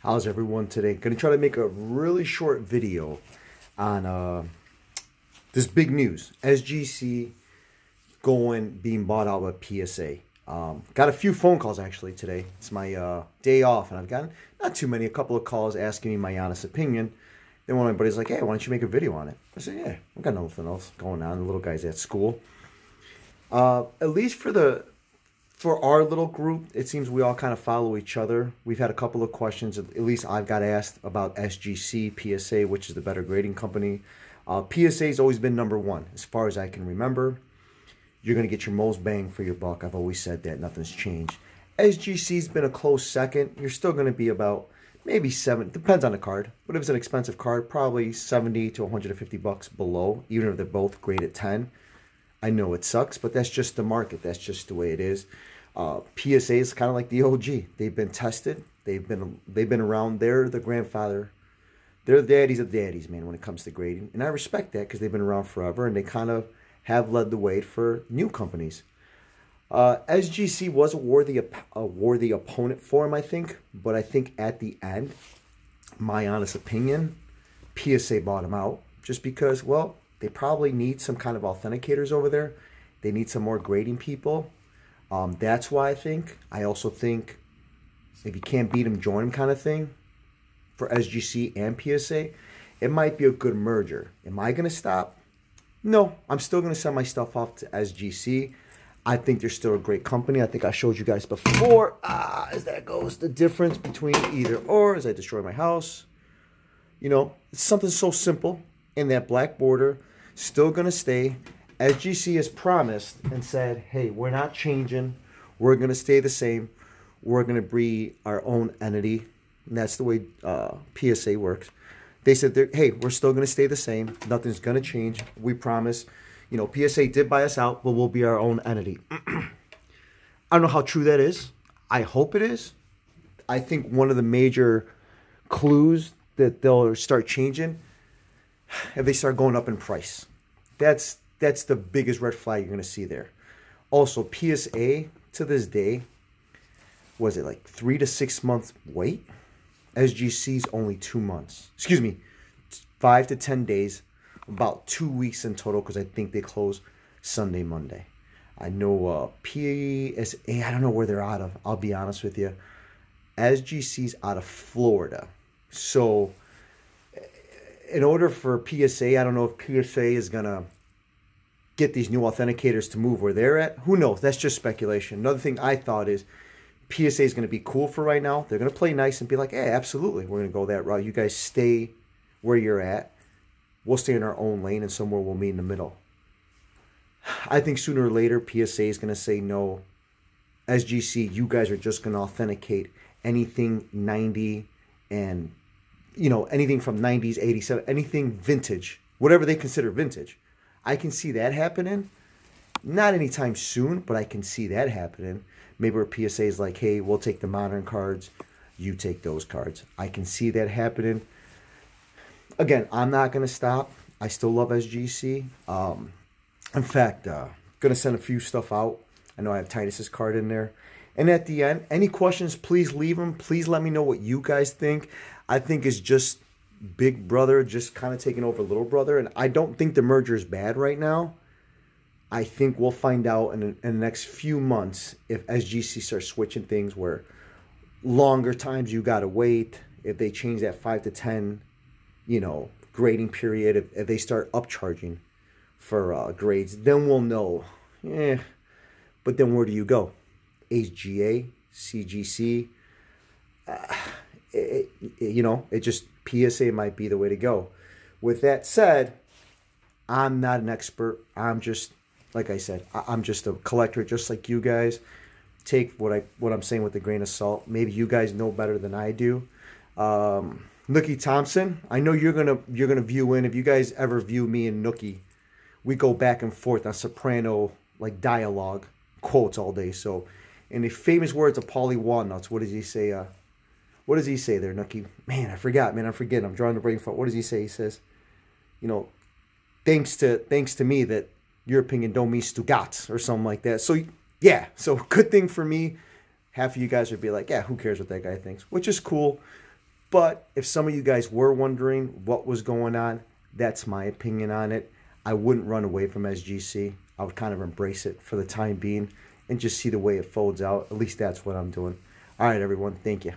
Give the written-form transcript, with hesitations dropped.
How's everyone today? Gonna try to make a really short video on this big news. SGC being bought out by PSA. Got a few phone calls actually today. It's my day off, and I've gotten not too many, a couple of calls asking me my honest opinion. Then one of my buddies like, hey, why don't you make a video on it? I said, yeah, I've got nothing else going on. The little guy's at school. At least for our little group, it seems we all kind of follow each other. We've had a couple of questions, at least I've got asked about SGC, PSA, which is the better grading company. PSA has always been number one, as far as I can remember. You're going to get your most bang for your buck. I've always said that. Nothing's changed. SGC's been a close second. You're still going to be about maybe $7, depends on the card. But if it's an expensive card, probably 70 to 150 bucks below, even if they're both graded 10. I know it sucks, but that's just the market. That's just the way it is. PSA is kind of like the OG. They've been tested. They've been around. They're the grandfather. They're the daddies of daddies, man, when it comes to grading. And I respect that because they've been around forever, and they kind of have led the way for new companies. SGC was a worthy opponent for him, I think. But I think at the end, my honest opinion, PSA bought him out just because, well, they probably need some kind of authenticators over there. They need some more grading people. That's why I think. I also think if you can't beat them, join them kind of thing for SGC and PSA. It might be a good merger. Am I going to stop? No, I'm still going to send my stuff off to SGC. I think they're still a great company. I think I showed you guys before, as that goes, the difference between either or as I destroy my house. You know, it's something so simple. And that black border still going to stay. SGC has promised and said, hey, we're not changing. We're going to stay the same. We're going to be our own entity. And that's the way PSA works. They said, hey, we're still going to stay the same. Nothing's going to change. We promise. You know, PSA did buy us out, but we'll be our own entity. I don't know how true that is. I hope it is. I think one of the major clues that they'll start changing if they start going up in price. That's the biggest red flag you're going to see there. Also, PSA to this day, was it like 3 to 6 months wait? SGC's only 2 months. Excuse me, 5 to 10 days, about 2 weeks in total because I think they close Sunday, Monday. I know PSA, I don't know where they're out of. I'll be honest with you. SGC's out of Florida. So in order for PSA, I don't know if PSA is going to get these new authenticators to move where they're at. Who knows? That's just speculation. Another thing I thought is PSA is going to be cool for right now. They're going to play nice and be like, hey, absolutely, we're going to go that route. You guys stay where you're at. We'll stay in our own lane, and somewhere we'll meet in the middle. I think sooner or later, PSA is going to say, no, SGC, you guys are just going to authenticate anything 90 and, you know, anything from 90s, 87, anything vintage, whatever they consider vintage. I can see that happening. Not anytime soon, but I can see that happening. Maybe where PSA is like, hey, we'll take the modern cards. You take those cards. I can see that happening. Again, I'm not going to stop. I still love SGC. In fact, going to send a few stuff out. I know I have Titus's card in there. And at the end, any questions, please leave them. Please let me know what you guys think. I think it's just Big Brother just kind of taking over Little Brother. And I don't think the merger is bad right now. I think we'll find out in the next few months if SGC starts switching things where longer times you got to wait. If they change that 5 to 10, you know, grading period. If they start upcharging for grades, then we'll know. Yeah. But then where do you go? HGA, CGC. You know, it just PSA might be the way to go. With that said, I'm not an expert. I'm just, like I said, I'm just a collector, just like you guys. Take what I'm saying with a grain of salt. Maybe you guys know better than I do. Nookie Thompson, I know you're gonna view in. If you guys ever view me and Nookie, we go back and forth on soprano like dialogue quotes all day. So, in the famous words of Paulie Walnuts, what does he say? What does he say there, Nookie? Man, I forgot. Man, I'm forgetting. I'm drawing the brain fart. What does he say? He says, you know, thanks to me that your opinion don't mean stugats or something like that. So yeah, so good thing for me. Half of you guys would be like, yeah, who cares what that guy thinks, which is cool. But if some of you guys were wondering what was going on, that's my opinion on it. I wouldn't run away from SGC. I would kind of embrace it for the time being and just see the way it folds out. At least that's what I'm doing. All right, everyone. Thank you.